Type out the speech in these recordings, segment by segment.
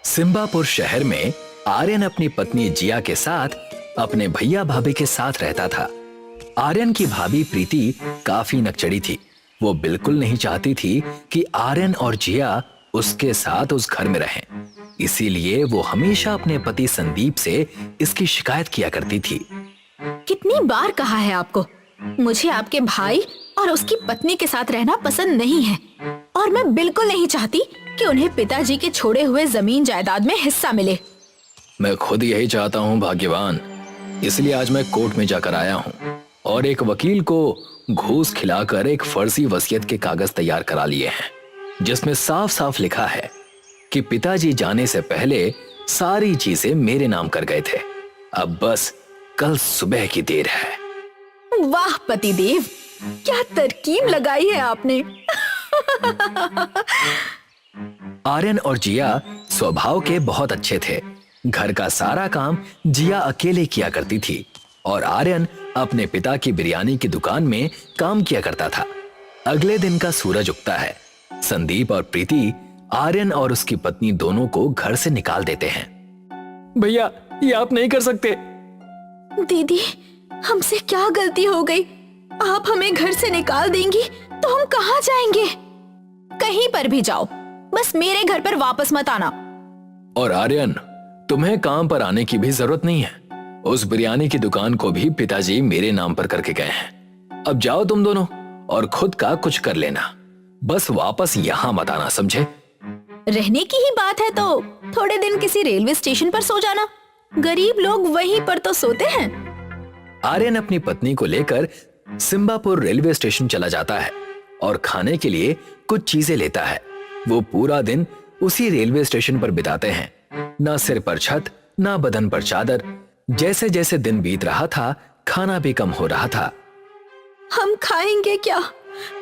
सिम्बापुर शहर में आर्यन अपनी पत्नी जिया के साथ अपने भैया भाभी के साथ रहता था। आर्यन की भाभी प्रीति काफी नकचड़ी थी। वो बिल्कुल नहीं चाहती थी कि आर्यन और जिया उसके साथ उस घर में रहें। इसीलिए वो हमेशा अपने पति संदीप से इसकी शिकायत किया करती थी। कितनी बार कहा है आपको, मुझे आपके भाई और उसकी पत्नी के साथ रहना पसंद नहीं है और मैं बिल्कुल नहीं चाहती कि उन्हें पिताजी के छोड़े हुए जमीन जायदाद में हिस्सा मिले। मैं खुद यही चाहता हूँ भाग्यवान, इसलिए आज मैं कोर्ट में जाकर आया हूँ और एक वकील को घूस खिलाकर एक फर्जी वसीयत के कागज तैयार करा लिए हैं, जिसमें साफ साफ लिखा है कि पिताजी जाने से पहले सारी चीजें मेरे नाम कर गए थे। अब बस कल सुबह की देर है। वाह पतिदेव, क्या तरकीब लगाई है आपने। आर्यन और जिया स्वभाव के बहुत अच्छे थे। घर का सारा काम जिया अकेले किया करती थी और आर्यन अपने पिता की बिरयानी की दुकान में काम किया करता था। अगले दिन का सूरज उगता है। संदीप और प्रीति आर्यन और उसकी पत्नी दोनों को घर से निकाल देते हैं। भैया, ये आप नहीं कर सकते। दीदी, हमसे क्या गलती हो गई? आप हमें घर से निकाल देंगी तो हम कहाँ जाएंगे? कहीं पर भी जाओ, बस मेरे घर पर वापस मत आना। और आर्यन, तुम्हें काम पर आने की भी जरूरत नहीं है। उस बिरयानी की दुकान को भी पिताजी मेरे नाम पर करके गए हैं। अब जाओ तुम दोनों और खुद का कुछ कर लेना, बस वापस यहाँ मत आना, समझे? रहने की ही बात है तो थोड़े दिन किसी रेलवे स्टेशन पर सो जाना। गरीब लोग वहीं पर तो सोते हैं। आर्यन अपनी पत्नी को लेकर सिम्बापुर रेलवे स्टेशन चला जाता है और खाने के लिए कुछ चीजें लेता है। वो पूरा दिन उसी रेलवे स्टेशन पर बिताते हैं। ना सिर पर छत, ना बदन पर चादर। जैसे जैसे दिन बीत रहा था, खाना भी कम हो रहा था। हम खाएंगे क्या?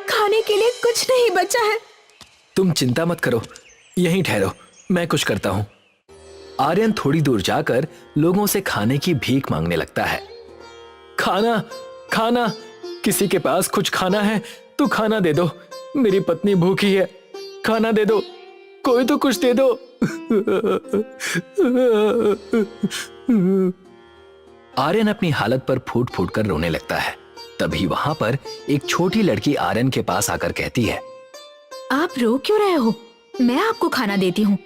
खाने के लिए कुछ नहीं बचा है। तुम चिंता मत करो, यहीं ठहरो, मैं कुछ करता हूँ। आर्यन थोड़ी दूर जाकर लोगों से खाने की भीख मांगने लगता है। खाना, खाना, किसी के पास कुछ खाना है तो खाना दे दो, मेरी पत्नी भूखी है, खाना दे दो, कोई तो कुछ दे दो। आर्यन अपनी हालत पर फूट फूट कर रोने लगता है। तभी वहां पर एक छोटी लड़की आर्यन के पास आकर कहती है, आप रो क्यों रहे हो? मैं आपको खाना देती हूँ।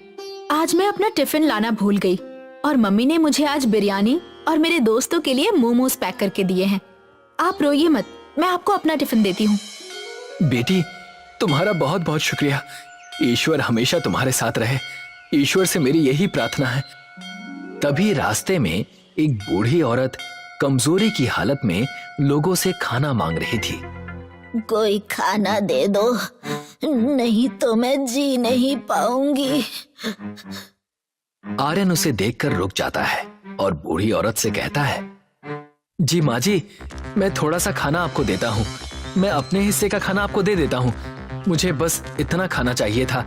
आज मैं अपना टिफिन लाना भूल गई और मम्मी ने मुझे आज बिरयानी और मेरे दोस्तों के लिए मोमोज पैक करके दिए हैं। आप रोइए मत, मैं आपको अपना टिफिन देती हूँ। बेटी, तुम्हारा बहुत बहुत शुक्रिया। ईश्वर हमेशा तुम्हारे साथ रहे। ईश्वर से मेरी यही प्रार्थना है। तभी रास्ते में एक बूढ़ी औरत कमजोरी की हालत में लोगों से खाना मांग रही थी। कोई खाना दे दो, नहीं तो मैं जी नहीं पाऊंगी। आर्यन उसे देखकर रुक जाता है और बूढ़ी औरत से कहता है, जी माँ जी, मैं थोड़ा सा खाना आपको देता हूँ। मैं अपने हिस्से का खाना आपको दे देता हूँ। मुझे बस इतना खाना चाहिए था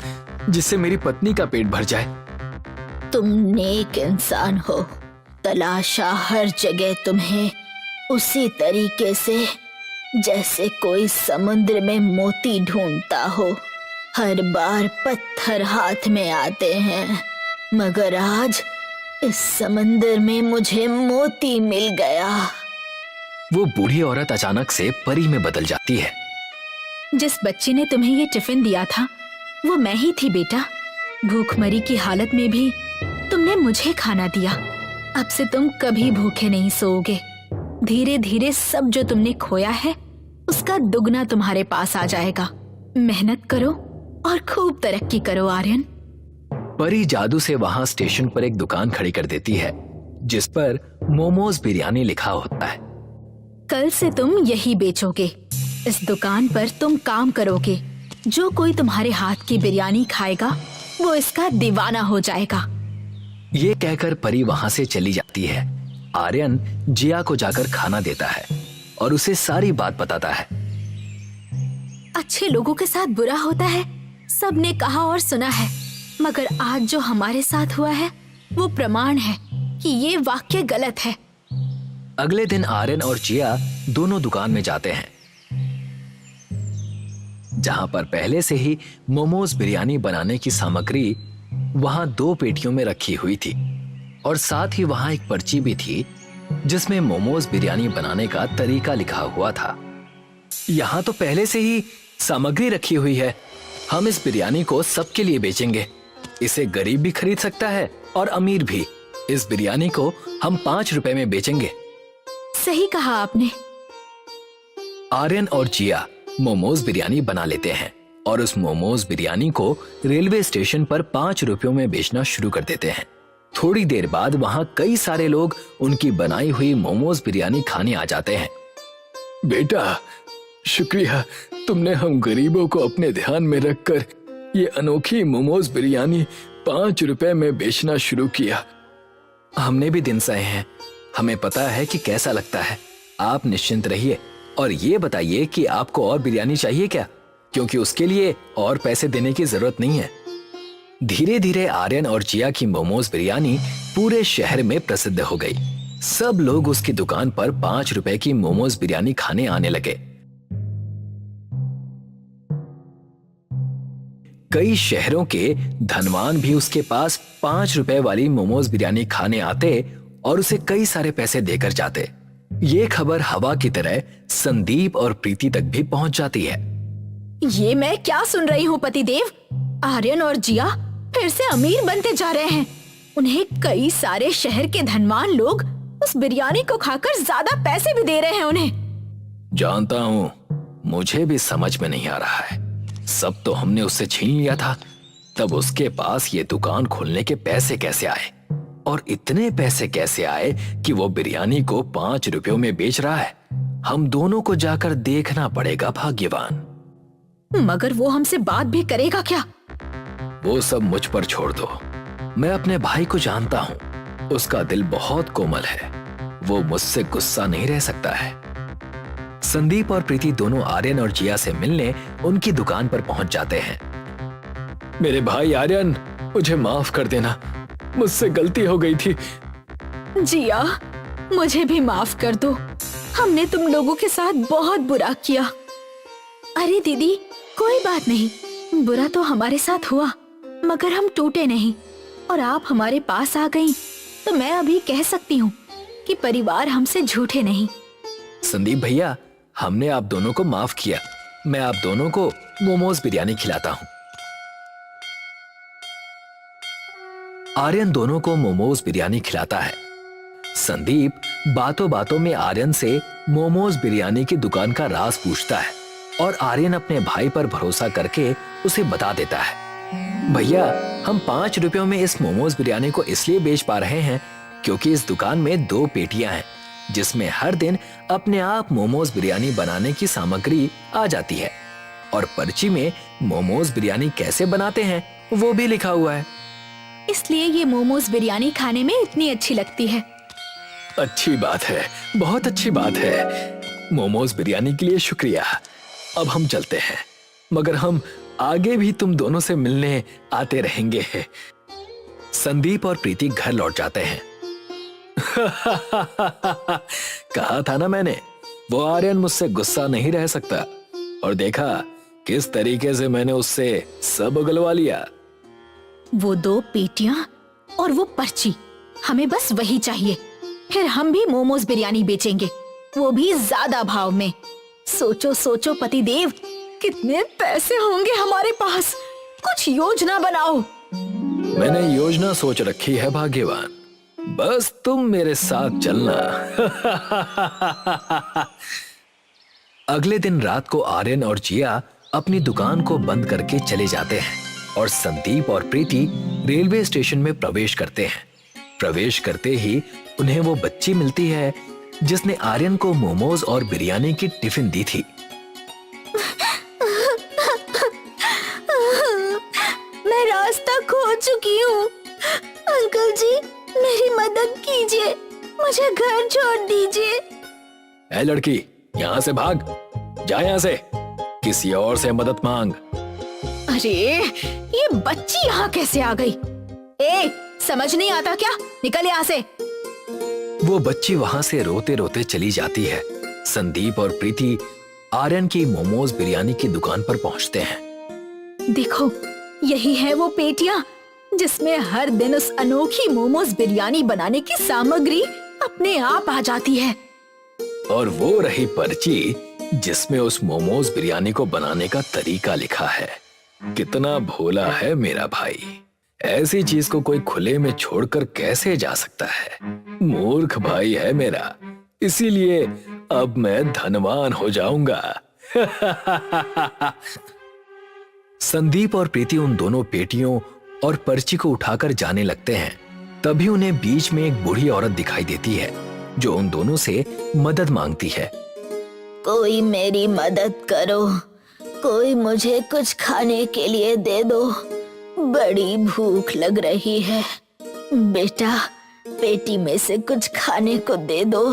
जिससे मेरी पत्नी का पेट भर जाए। तुम नेक इंसान हो, तलाशा हर जगह तुम्हें उसी तरीके से जैसे कोई समुद्र में मोती ढूंढता हो। हर बार पत्थर हाथ में आते हैं, मगर आज इस समंदर में मुझे मोती मिल गया। वो बूढ़ी औरत अचानक से परी में बदल जाती है। जिस बच्चे ने तुम्हें ये टिफिन दिया था वो मैं ही थी बेटा। भूखमरी की हालत में भी तुमने मुझे खाना दिया। अब से तुम कभी भूखे नहीं सोओगे। धीरे धीरे सब जो तुमने खोया है उसका दुगना तुम्हारे पास आ जाएगा। मेहनत करो और खूब तरक्की करो आर्यन। परी जादू से वहां स्टेशन पर एक दुकान खड़ी कर देती है जिस पर मोमोज बिरयानी लिखा होता है। कल से तुम यही बेचोगे। इस दुकान पर तुम काम करोगे। जो कोई तुम्हारे हाथ की बिरयानी खाएगा वो इसका दीवाना हो जाएगा। ये कहकर परी वहां से चली जाती है। आर्यन जिया को जाकर खाना देता है और उसे सारी बात बताता है। अच्छे लोगों के साथ बुरा होता है, सबने कहा और सुना है, मगर आज जो हमारे साथ हुआ है वो प्रमाण है कि ये वाक्य गलत है। अगले दिन आर्यन और जिया दोनों दुकान में जाते हैं जहां पर पहले से ही मोमोज बिरयानी बनाने की सामग्री वहां 2 पेटियों में रखी हुई थी और साथ ही वहां एक पर्ची भी थी जिसमें मोमोज बिरयानी बनाने का तरीका लिखा हुआ था। यहाँ तो पहले से ही सामग्री रखी हुई है। हम इस बिरयानी को सबके लिए बेचेंगे। इसे गरीब भी खरीद सकता है और अमीर भी। इस बिरयानी को हम 5 रुपए में बेचेंगे। सही कहा आपने। आर्यन और जिया मोमोज बिरयानी बना लेते हैं और उस मोमोज बिरयानी को रेलवे स्टेशन पर 5 रुपयों में बेचना शुरू कर देते हैं। थोड़ी देर बाद वहां कई सारे लोग उनकी बनाई हुई मोमोज बिरयानी खाने आ जाते हैं। बेटा, शुक्रिया, तुमने हम गरीबों को अपने ध्यान में रखकर ये अनोखी मोमोज बिरयानी 5 रुपए में बेचना शुरू किया। हमने भी दिन सहे हैं, हमें पता है कि कैसा लगता है। आप निश्चिंत रहिए और ये बताइए कि आपको और बिरयानी चाहिए क्या, क्योंकि उसके लिए और पैसे देने की जरूरत नहीं है। धीरे धीरे आर्यन और जिया की मोमोज बिरयानी पूरे शहर में प्रसिद्ध हो गई। सब लोग उसकी दुकान पर 5 रुपए की मोमोज बिरयानी खाने आने लगे। कई शहरों के धनवान भी उसके पास 5 रुपए वाली मोमोज बिरयानी खाने आते और उसे कई सारे पैसे देकर जाते। ये खबर हवा की तरह संदीप और प्रीति तक भी पहुंच जाती है। ये मैं क्या सुन रही हूँ पतिदेव? आर्यन और जिया फिर से अमीर बनते जा रहे हैं। उन्हें कई सारे शहर के धनवान लोग उस बिरयानी को खाकर ज्यादा पैसे भी दे रहे हैं उन्हें। जानता हूँ, मुझे भी समझ में नहीं आ रहा है। सब तो हमने उससे छीन लिया था, तब उसके पास ये दुकान खोलने के पैसे कैसे आए और इतने पैसे कैसे आए कि वो बिरयानी को 5 रुपयों में बेच रहा है। हम दोनों को जाकर देखना पड़ेगा भाग्यवान। मगर वो हमसे बात भी करेगा क्या? वो सब मुझ पर छोड़ दो। मैं अपने भाई को जानता हूँ, उसका दिल बहुत कोमल है। वो मुझसे गुस्सा नहीं रह सकता है। संदीप और प्रीति दोनों आर्यन और जिया से मिलने उनकी दुकान पर पहुंच जाते हैं। मेरे भाई आर्यन, मुझे माफ कर देना, मुझसे गलती हो गई थी। जिया, मुझे भी माफ कर दो। हमने तुम लोगों के साथ बहुत बुरा किया। अरे दीदी, कोई बात नहीं। बुरा तो हमारे साथ हुआ, मगर हम टूटे नहीं और आप हमारे पास आ गईं, तो मैं अभी कह सकती हूँ कि परिवार हमसे झूठे नहीं। संदीप भैया, हमने आप दोनों को माफ किया। मैं आप दोनों को मोमोज बिरयानी खिलाता हूँ। आर्यन दोनों को मोमोज बिरयानी खिलाता है। संदीप बातों बातों में आर्यन से मोमोज बिरयानी की दुकान का राज पूछता है और आर्यन अपने भाई पर भरोसा करके उसे बता देता है। भैया, हम 5 रुपयों में इस मोमोज बिरयानी को इसलिए बेच पा रहे हैं क्योंकि इस दुकान में 2 पेटियां हैं जिसमें हर दिन अपने आप मोमोज बिरयानी बनाने की सामग्री आ जाती है और पर्ची में मोमोज बिरयानी कैसे बनाते हैं वो भी लिखा हुआ है। इसलिए ये मोमोज बिरयानी खाने में इतनी अच्छी लगती है। अच्छी बात है, बहुत अच्छी बात है। मोमोज बिरयानी के लिए शुक्रिया। अब हम चलते हैं, मगर हम आगे भी तुम दोनों से मिलने आते रहेंगे। संदीप और प्रीति घर लौट जाते हैं। कहा था ना मैंने, वो आर्यन मुझसे गुस्सा नहीं रह सकता, और देखा किस तरीके से मैंने उससे सब उगलवा लिया। वो 2 पेटियां और वो पर्ची, हमें बस वही चाहिए। फिर हम भी मोमोज बिरयानी बेचेंगे, वो भी ज्यादा भाव में। सोचो सोचो पतिदेव, कितने पैसे होंगे हमारे पास। कुछ योजना बनाओ। मैंने योजना सोच रखी है भाग्यवान, बस तुम मेरे साथ चलना। अगले दिन रात को आर्यन और जिया अपनी दुकान को बंद करके चले जाते हैं और संदीप और प्रीति रेलवे स्टेशन में प्रवेश करते हैं। प्रवेश करते ही उन्हें वो बच्ची मिलती है जिसने आर्यन को मोमोज और बिरयानी की टिफिन दी थी। मैं रास्ता खो चुकी हूँ। अंकल जी, मेरी मदद कीजिए, मुझे घर छोड़ दीजिए। ए लड़की, यहाँ से भाग, जा यहाँ से, किसी और से मदद मांग। अरे, ये बच्ची यहाँ कैसे आ गई? ए, समझ नहीं आता क्या? निकल यहाँ से। वो बच्ची वहां से रोते रोते चली जाती है। संदीप और प्रीति आर्यन की मोमोज बिरयानी की दुकान पर पहुंचते हैं। देखो, यही है वो पेटियां जिसमें हर दिन उस अनोखी मोमोज बिरयानी बनाने की सामग्री अपने आप आ जाती है। और वो रही पर्ची जिसमें उस मोमोज बिरयानी को बनाने का तरीका लिखा है। कितना भोला है मेरा भाई, ऐसी चीज को कोई खुले में छोड़कर कैसे जा सकता है। मूर्ख भाई है मेरा, इसीलिए अब मैं धनवान हो जाऊंगा। संदीप और प्रीति उन दोनों पेटियों और पर्ची को उठाकर जाने लगते हैं। तभी उन्हें बीच में एक बूढ़ी औरत दिखाई देती है जो उन दोनों से मदद मांगती है। कोई मेरी मदद करो, कोई मुझे कुछ खाने के लिए दे दो, बड़ी भूख लग रही है। बेटा, पेटी में से कुछ खाने को दे दो।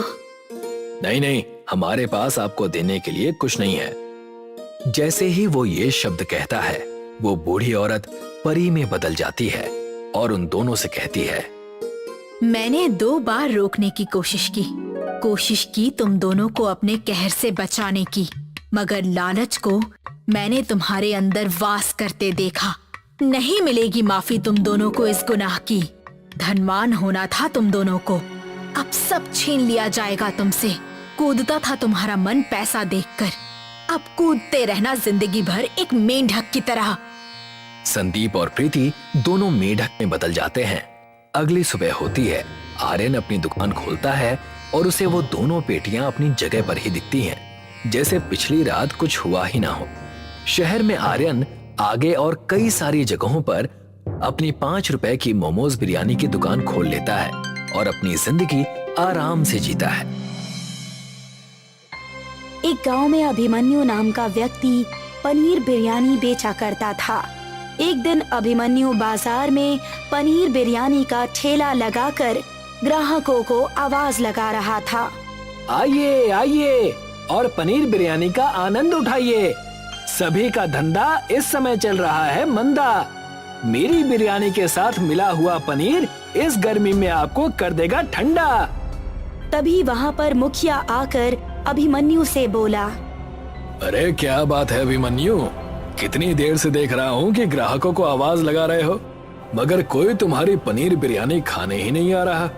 नहीं नहीं, हमारे पास आपको देने के लिए कुछ नहीं है। जैसे ही वो ये शब्द कहता है, वो बूढ़ी औरत परी में बदल जाती है और उन दोनों से कहती है, मैंने 2 बार रोकने की कोशिश की तुम दोनों को अपने कहर से बचाने की, मगर लालच को मैंने तुम्हारे अंदर वास करते देखा। नहीं मिलेगी माफी तुम दोनों को इस गुनाह की। धनवान होना था तुम दोनों को, अब सब छीन लिया जाएगा तुमसे। कूदता था तुम्हारा मन पैसा देखकर, अब कूदते रहना जिंदगी भर एक मेंढक की तरह। संदीप और प्रीति दोनों मेढक में बदल जाते हैं। अगली सुबह होती है, आर्यन अपनी दुकान खोलता है और उसे वो दोनों पेटियां अपनी जगह पर ही दिखती हैं, जैसे पिछली रात कुछ हुआ ही ना हो। शहर में आर्यन आगे और कई सारी जगहों पर अपनी 5 रुपए की मोमोज बिरयानी की दुकान खोल लेता है और अपनी जिंदगी आराम से जीता है। एक गांव में अभिमन्यु नाम का व्यक्ति पनीर बिरयानी बेचा करता था। एक दिन अभिमन्यु बाजार में पनीर बिरयानी का ठेला लगाकर ग्राहकों को आवाज लगा रहा था। आइए आइए और पनीर बिरयानी का आनंद उठाइए। सभी का धंधा इस समय चल रहा है मंदा। मेरी बिरयानी के साथ मिला हुआ पनीर इस गर्मी में आपको कर देगा ठंडा। तभी वहाँ पर मुखिया आकर अभिमन्यु से बोला, अरे क्या बात है अभिमन्यु, कितनी देर से देख रहा हूँ कि ग्राहकों को आवाज लगा रहे हो, मगर कोई तुम्हारी पनीर बिरयानी खाने ही नहीं आ रहा।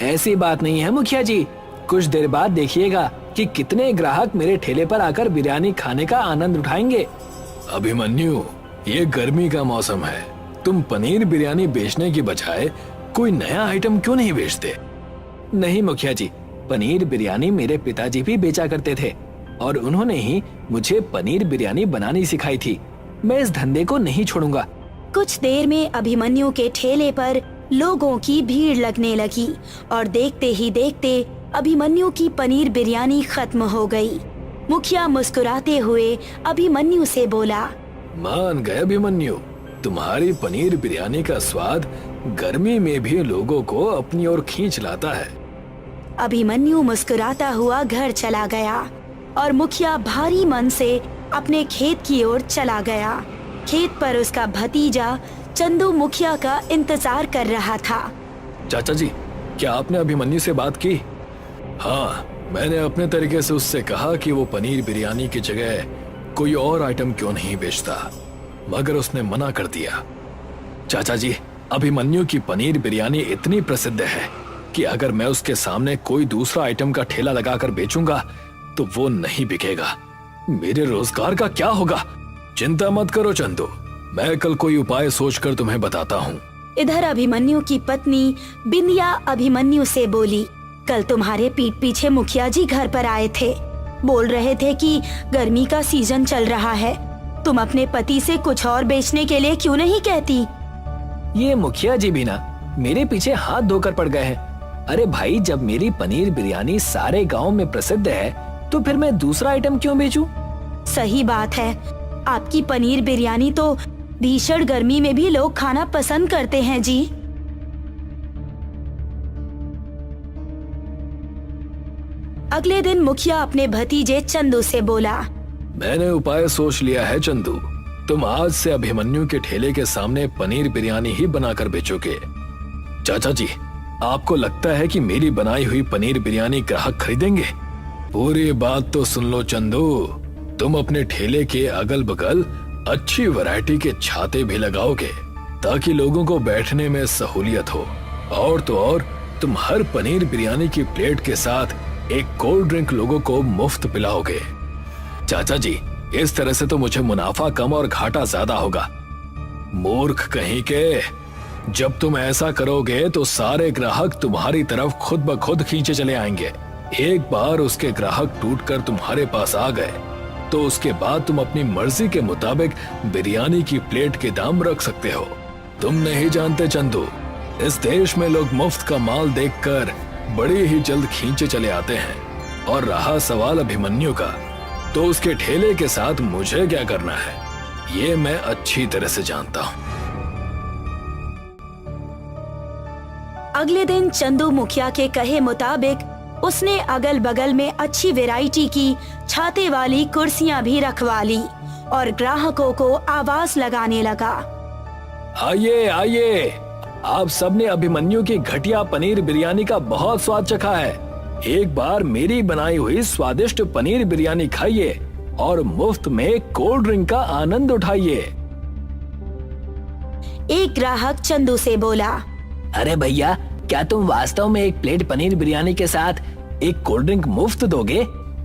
ऐसी बात नहीं है मुखिया जी, कुछ देर बाद देखिएगा कि कितने ग्राहक मेरे ठेले पर आकर बिरयानी खाने का आनंद उठाएंगे। अभिमन्यु, ये गर्मी का मौसम है, तुम पनीर बिरयानी बेचने की बजाय कोई नया आइटम क्यों नहीं बेचते? नहीं मुखिया जी, पनीर बिरयानी मेरे पिताजी भी बेचा करते थे और उन्होंने ही मुझे पनीर बिरयानी बनानी सिखाई थी। मैं इस धंधे को नहीं छोड़ूंगा। कुछ देर में अभिमन्यु के ठेले पर लोगों की भीड़ लगने लगी और देखते ही देखते अभिमन्यु की पनीर बिरयानी खत्म हो गई। मुखिया मुस्कुराते हुए अभिमन्यु से बोला, मान गए अभिमन्यु, तुम्हारी पनीर बिरयानी का स्वाद गर्मी में भी लोगों को अपनी ओर खींच लाता है। अभिमन्यु मुस्कुराता हुआ घर चला गया और मुखिया भारी मन से अपने खेत की ओर चला गया। खेत पर उसका भतीजा चंदू मुखिया का इंतजार कर रहा था। चाचा जी, क्या आपने अभिमन्यु से बात की? हाँ, मैंने अपने तरीके से उससे कहा कि वो पनीर बिरयानी की जगह कोई और आइटम क्यों नहीं बेचता, मगर उसने मना कर दिया। चाचा जी, अभिमन्यु की पनीर बिरयानी इतनी प्रसिद्ध है कि अगर मैं उसके सामने कोई दूसरा आइटम का ठेला लगाकर बेचूंगा तो वो नहीं बिकेगा। मेरे रोजगार का क्या होगा? चिंता मत करो चंदू, मैं कल कोई उपाय सोचकर तुम्हें बताता हूँ। इधर अभिमन्यु की पत्नी बिंदिया अभिमन्यु से बोली, कल तुम्हारे पीठ पीछे मुखिया जी घर पर आए थे, बोल रहे थे कि गर्मी का सीजन चल रहा है, तुम अपने पति से कुछ और बेचने के लिए क्यों नहीं कहती? ये मुखिया जी भी ना मेरे पीछे हाथ धोकर पड़ गए हैं। अरे भाई, जब मेरी पनीर बिरयानी सारे गांव में प्रसिद्ध है तो फिर मैं दूसरा आइटम क्यों बेचूं? सही बात है, आपकी पनीर बिरयानी तो भीषण गर्मी में भी लोग खाना पसंद करते हैं जी। अगले दिन मुखिया अपने भतीजे चंदू से बोला, मैंने उपाय सोच लिया है चंदू, तुम आज से अभिमन्यु के ठेले के सामने पनीर बिरयानी ही बनाकर बेचोगे। चाचा जी, आपको लगता है कि मेरी बनाई हुई पनीर बिरयानी ग्राहक खरीदेंगे? पूरी बात तो सुन लो चंदू, तुम अपने ठेले के अगल बगल अच्छी वैरायटी के छाते भी लगाओगे ताकि लोगों को बैठने में सहूलियत हो। और तो और तुम हर पनीर बिरयानी की प्लेट के साथ एक कोल्ड ड्रिंक लोगों को मुफ्त पिलाओगे। चाचा जी, इस तरह से तो मुझे मुनाफा कम और घाटा ज्यादा होगा। मूर्ख कहीं के, जब तुम ऐसा करोगे तो सारे ग्राहक तुम्हारी तरफ खुद ब खुद खींचे चले आएंगे। एक बार उसके ग्राहक टूटकर तुम्हारे पास आ गए तो उसके बाद तुम अपनी मर्जी के मुताबिक बिरयानी की प्लेट के दाम रख सकते हो। तुम नहीं जानते चंदू, इस देश में लोग मुफ्त का माल देखकर बड़ी ही जल्द खींचे चले आते हैं। और रहा सवाल अभिमन्यु का, तो उसके ठेले के साथ मुझे क्या करना है, ये मैं अच्छी तरह से जानता हूँ। अगले दिन चंदू मुखिया के कहे मुताबिक उसने अगल बगल में अच्छी वैरायटी की छाते वाली कुर्सियां भी रखवा ली और ग्राहकों को आवाज लगाने लगा। आइए आइए, आप सबने अभिमन्यु की घटिया पनीर बिरयानी का बहुत स्वाद चखा है। एक बार मेरी बनाई हुई स्वादिष्ट पनीर बिरयानी खाइए और मुफ्त में कोल्ड ड्रिंक का आनंद उठाइए। एक ग्राहक चंदू से बोला, अरे भैया, क्या तुम वास्तव में एक प्लेट पनीर बिरयानी के साथ एक कोल्ड ड्रिंक मुफ्त दोगे?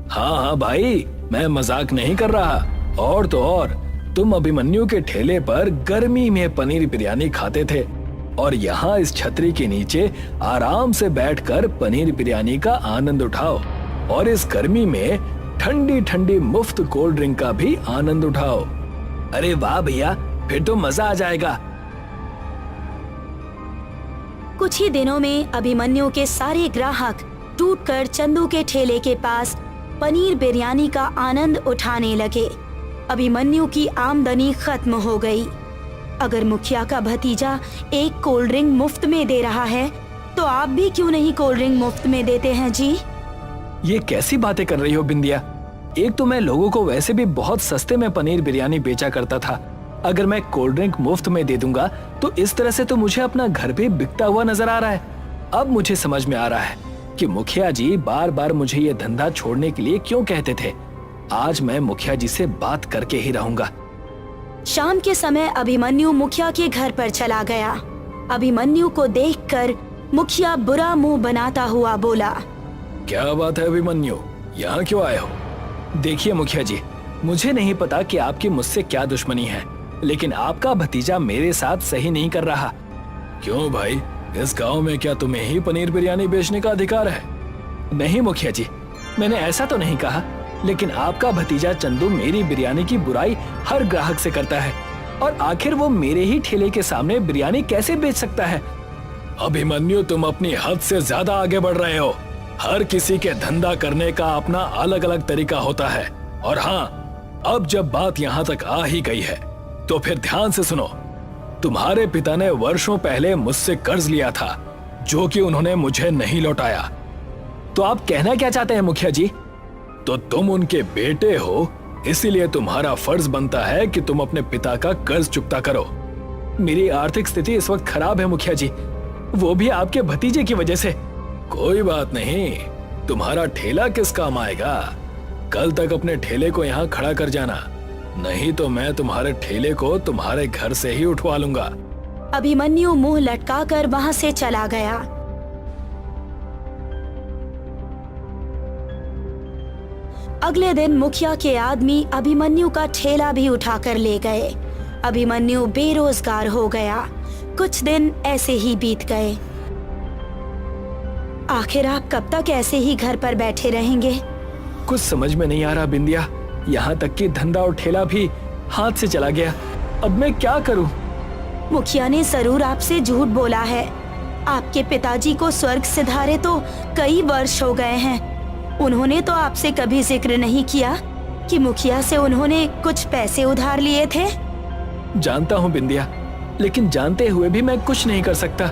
हाँ हाँ भाई, मैं मजाक नहीं कर रहा। और तो और तुम अभिमन्यु के ठेले पर गर्मी में पनीर बिरयानी खाते थे और यहाँ इस छतरी के नीचे आराम से बैठकर पनीर बिरयानी का आनंद उठाओ और इस गर्मी में ठंडी ठंडी मुफ्त कोल्ड ड्रिंक का भी आनंद उठाओ। अरे वाह भैया, फिर तो मजा आ जाएगा। कुछ ही दिनों में अभिमन्यु के सारे ग्राहक टूटकर चंदू के ठेले के पास पनीर बिरयानी का आनंद उठाने लगे। अभिमन्यु की आमदनी खत्म हो गई। अगर मुखिया का भतीजा एक कोल्ड ड्रिंक मुफ्त में दे रहा है तो आप भी क्यों नहीं कोल्ड ड्रिंक मुफ्त में देते हैं जी? ये कैसी बातें कर रही हो बिंदिया? एक तो मैं लोगों को वैसे भी बहुत सस्ते में पनीर बिरयानी बेचा करता था। अगर मैं कोल्ड ड्रिंक मुफ्त में दे दूंगा तो इस तरह से तो मुझे अपना घर भी बिकता हुआ नजर आ रहा है। अब मुझे समझ में आ रहा है कि मुखिया जी बार बार मुझे ये धंधा छोड़ने के लिए क्यों कहते थे। आज मैं मुखिया जी से बात करके ही रहूंगा। शाम के समय अभिमन्यु मुखिया के घर पर चला गया। अभिमन्यु को देखकर मुखिया बुरा मुंह बनाता हुआ बोला, क्या बात है अभिमन्यु, यहाँ क्यों आए हो? देखिए मुखिया जी, मुझे नहीं पता कि आपकी मुझसे क्या दुश्मनी है, लेकिन आपका भतीजा मेरे साथ सही नहीं कर रहा। क्यों भाई, इस गांव में क्या तुम्हें ही पनीर बिरयानी बेचने का अधिकार है? नहीं मुखिया जी, मैंने ऐसा तो नहीं कहा, लेकिन आपका भतीजा चंदू मेरी बिरयानी की बुराई हर ग्राहक से करता है और आखिर वो मेरे ही ठेले के सामने बिरयानी कैसे बेच सकता है? अभिमन्यु, तुम अपनी हद से ज्यादा आगे बढ़ रहे हो। हर किसी के धंधा करने का अपना अलग अलग तरीका होता है। और हाँ, अब जब बात यहाँ तक आ ही गई है तो फिर ध्यान से सुनो। तुम्हारे पिता ने वर्षों पहले मुझसे कर्ज लिया था जो कि उन्होंने मुझे नहीं लौटाया। तो आप कहना क्या चाहते हैं मुखिया जी? तो तुम उनके बेटे हो, इसीलिए तुम्हारा फर्ज बनता है कि तुम अपने पिता का कर्ज चुकता करो। मेरी आर्थिक स्थिति इस वक्त खराब है मुखिया जी, वो भी आपके भतीजे की वजह से। कोई बात नहीं, तुम्हारा ठेला किस काम आएगा? कल तक अपने ठेले को यहाँ खड़ा कर जाना, नहीं तो मैं तुम्हारे ठेले को तुम्हारे घर से ही उठवा लूंगा। अभिमन्यु मुंह लटकाकर वहां से चला गया। अगले दिन मुखिया के आदमी अभिमन्यु का ठेला भी उठाकर ले गए। अभिमन्यु बेरोजगार हो गया। कुछ दिन ऐसे ही बीत गए। आखिर आप कब तक ऐसे ही घर पर बैठे रहेंगे? कुछ समझ में नहीं आ रहा बिंदिया, यहाँ तक कि धंधा और ठेला भी हाथ से चला गया। अब मैं क्या करूं? मुखिया ने जरूर आपसे झूठ बोला है। आपके पिताजी को स्वर्ग सिधारे तो कई वर्ष हो गए हैं। उन्होंने तो आपसे कभी जिक्र नहीं किया कि मुखिया से उन्होंने कुछ पैसे उधार लिए थे। जानता हूँ बिंदिया, लेकिन जानते हुए भी मैं कुछ नहीं कर सकता।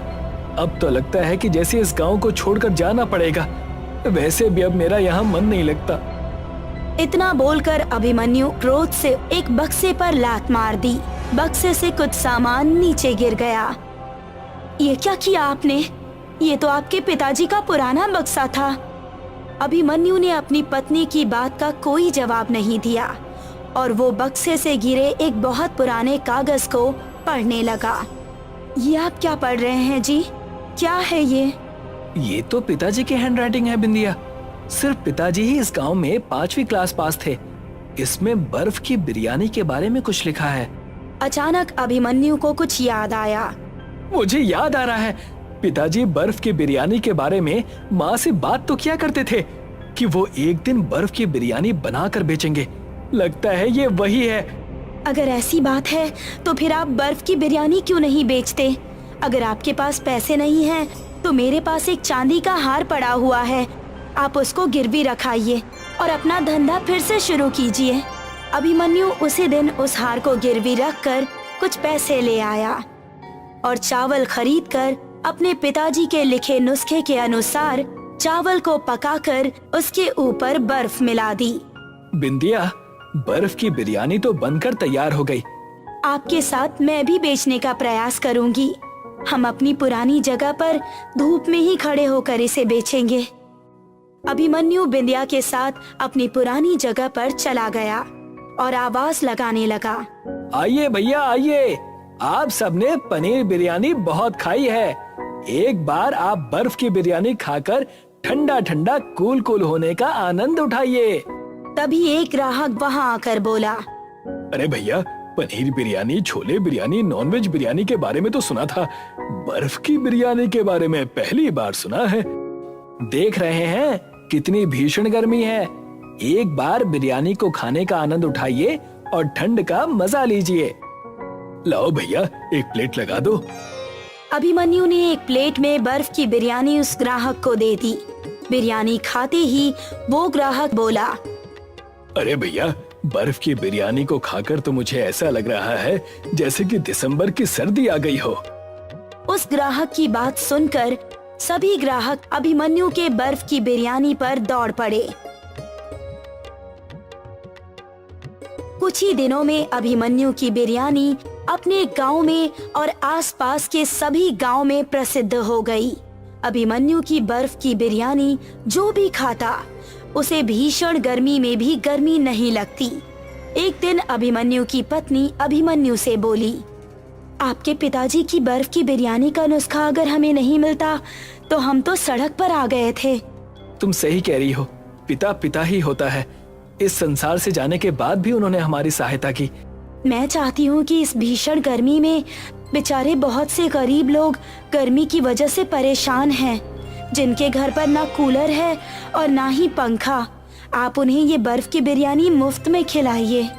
अब तो लगता है कि जैसे इस गांव को छोड़कर जाना पड़ेगा। वैसे भी अब मेरा यहाँ मन नहीं लगता। इतना बोलकर अभिमन्यु क्रोध से एक बक्से पर लात मार दी। बक्से से कुछ सामान नीचे गिर गया। ये क्या किया आपने? ये तो आपके पिताजी का पुराना बक्सा था। अभिमन्यु ने अपनी पत्नी की बात का कोई जवाब नहीं दिया और वो बक्से से गिरे एक बहुत पुराने कागज को पढ़ने लगा। ये आप क्या पढ़ रहे हैं जी? क्या है ये तो पिताजी की हैंडराइटिंग है बिंदिया। सिर्फ पिताजी ही इस गांव में 5वीं क्लास पास थे। इसमें बर्फ की बिरयानी के बारे में कुछ लिखा है। अचानक अभिमन्यु को कुछ याद आया। मुझे याद आ रहा है, पिताजी बर्फ की बिरयानी के बारे में माँ से बात तो किया करते थे कि वो एक दिन बर्फ की बिरयानी बनाकर बेचेंगे। लगता है ये वही है। अगर ऐसी बात है तो फिर आप बर्फ की बिरयानी क्यों नहीं बेचते? अगर आपके पास पैसे नहीं हैं, तो मेरे पास एक चांदी का हार पड़ा हुआ है, आप उसको गिरवी रखाइए और अपना धंधा फिर से शुरू कीजिए। अभिमन्यु उसी दिन उस हार को गिरवी रखकर कुछ पैसे ले आया और चावल खरीदकर अपने पिताजी के लिखे नुस्खे के अनुसार चावल को पकाकर उसके ऊपर बर्फ मिला दी। बिंदिया, बर्फ की बिरयानी तो बनकर तैयार हो गई। आपके साथ मैं भी बेचने का प्रयास करूंगी। हम अपनी पुरानी जगह पर धूप में ही खड़े होकर इसे बेचेंगे। अभिमन्यु बिंदिया के साथ अपनी पुरानी जगह पर चला गया और आवाज लगाने लगा, आइए भैया आइए, आप सबने पनीर बिरयानी बहुत खाई है। एक बार आप बर्फ की बिरयानी खाकर ठंडा ठंडा कूल कूल होने का आनंद उठाइए। तभी एक ग्राहक वहां आकर बोला, अरे भैया, पनीर बिरयानी, छोले बिरयानी, नॉनवेज बिरयानी के बारे में तो सुना था, बर्फ की बिरयानी के बारे में पहली बार सुना है। देख रहे हैं कितनी भीषण गर्मी है। एक बार बिरयानी को खाने का आनंद उठाइए और ठंड का मजा लीजिए। लाओ भैया, एक प्लेट लगा दो। अभिमन्यु ने एक प्लेट में बर्फ की बिरयानी उस ग्राहक को दे दी। बिरयानी खाते ही वो ग्राहक बोला, अरे भैया, बर्फ की बिरयानी को खाकर तो मुझे ऐसा लग रहा है जैसे कि दिसंबर की सर्दी आ गई हो। उस ग्राहक की बात सुनकर सभी ग्राहक अभिमन्यु के बर्फ की बिरयानी पर दौड़ पड़े। कुछ ही दिनों में अभिमन्यु की बिरयानी अपने गांव में और आसपास के सभी गांव में प्रसिद्ध हो गई। अभिमन्यु की बर्फ की बिरयानी जो भी खाता, उसे भीषण गर्मी में भी गर्मी नहीं लगती। एक दिन अभिमन्यु की पत्नी अभिमन्यु से बोली, आपके पिताजी की बर्फ की बिरयानी का नुस्खा अगर हमें नहीं मिलता तो हम तो सड़क पर आ गए थे। तुम सही कह रही हो, पिता पिता ही होता है। इस संसार से जाने के बाद भी उन्होंने हमारी सहायता की। मैं चाहती हूँ कि इस भीषण गर्मी में बेचारे बहुत से गरीब लोग गर्मी की वजह से परेशान हैं, जिनके घर पर ना कूलर है और ना ही पंखा, आप उन्हें ये बर्फ की बिरयानी मुफ्त में खिलाइए।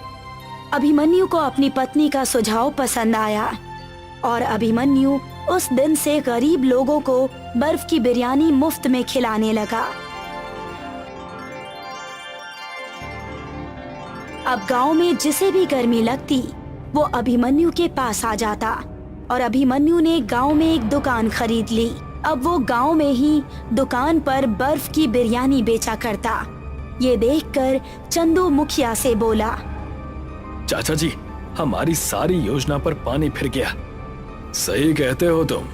अभिमन्यु को अपनी पत्नी का सुझाव पसंद आया और अभिमन्यु उस दिन से गरीब लोगों को बर्फ की बिरयानी मुफ्त में खिलाने लगा। अब गांव में जिसे भी गर्मी लगती, वो अभिमन्यु के पास आ जाता और अभिमन्यु ने गांव में एक दुकान खरीद ली। अब वो गांव में ही दुकान पर बर्फ की बिरयानी बेचा करता। ये देखकर चंदू मुखिया से बोला, चाचा जी, हमारी सारी योजना पर पानी फिर गया। सही कहते हो तुम।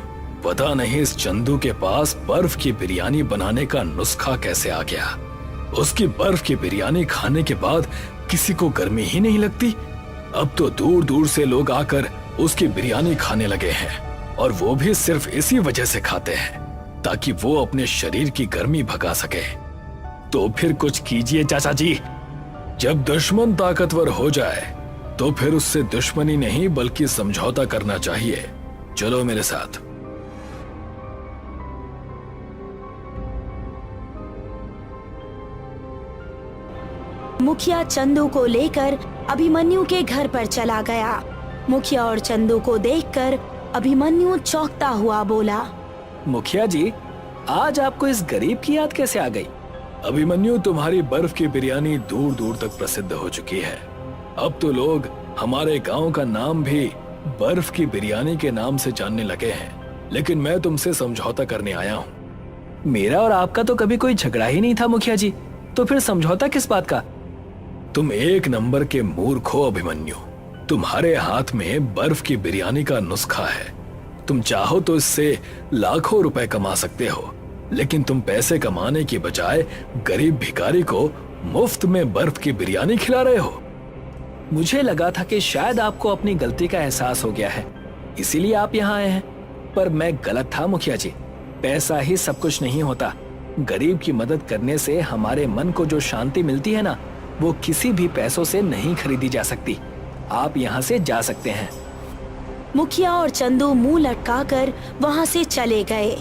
पता नहीं इस चंदू के पास बर्फ की बिरयानी बनाने का नुस्खा कैसे आ गया। उसकी बर्फ की बिरयानी खाने के बाद किसी को गर्मी ही नहीं लगती। अब तो दूर दूर से लोग आकर उसकी बिरयानी खाने लगे हैं और वो भी सिर्फ इसी वजह से खाते हैं ताकि वो अपने शरीर की गर्मी भगा सके। तो फिर कुछ कीजिए चाचा जी। जब दुश्मन ताकतवर हो जाए तो फिर उससे दुश्मनी नहीं बल्कि समझौता करना चाहिए। चलो मेरे साथ। मुखिया चंदू को लेकर अभिमन्यु के घर पर चला गया। मुखिया और चंदू को देखकर अभिमन्यु चौंकता हुआ बोला, मुखिया जी, आज आपको इस गरीब की याद कैसे आ गई? अभिमन्यु, तुम्हारी बर्फ की बिरयानी दूर दूर तक प्रसिद्ध हो चुकी है। अब तो लोग हमारे गांव का नाम भी बर्फ की बिरयानी के नाम से जानने लगे हैं। लेकिन मैं तुमसे समझौता करने आया हूँ। मेरा और आपका तो कभी कोई झगड़ा ही नहीं था मुखिया जी, तो फिर समझौता किस बात का? तुम एक नंबर के मूर्ख हो अभिमन्यु। तुम्हारे हाथ में बर्फ की बिरयानी का नुस्खा है। तुम चाहो तो इससे लाखों रुपए कमा सकते हो, लेकिन तुम पैसे कमाने की बजाय गरीब भिखारी को मुफ्त में बर्फ की बिरयानी खिला रहे हो। मुझे लगा था कि शायद आपको अपनी गलती का एहसास हो गया है, इसीलिए आप यहाँ आए हैं। पर मैं गलत था मुखिया जी। पैसा ही सब कुछ नहीं होता। गरीब की मदद करने से हमारे मन को जो शांति मिलती है ना, वो किसी भी पैसों से नहीं खरीदी जा सकती। आप यहाँ से जा सकते हैं। मुखिया और चंदू मुंह लटकाकर वहां से चले गए।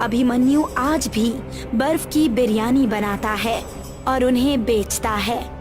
अभिमन्यु आज भी बर्फ की बिरयानी बनाता है और उन्हें बेचता है।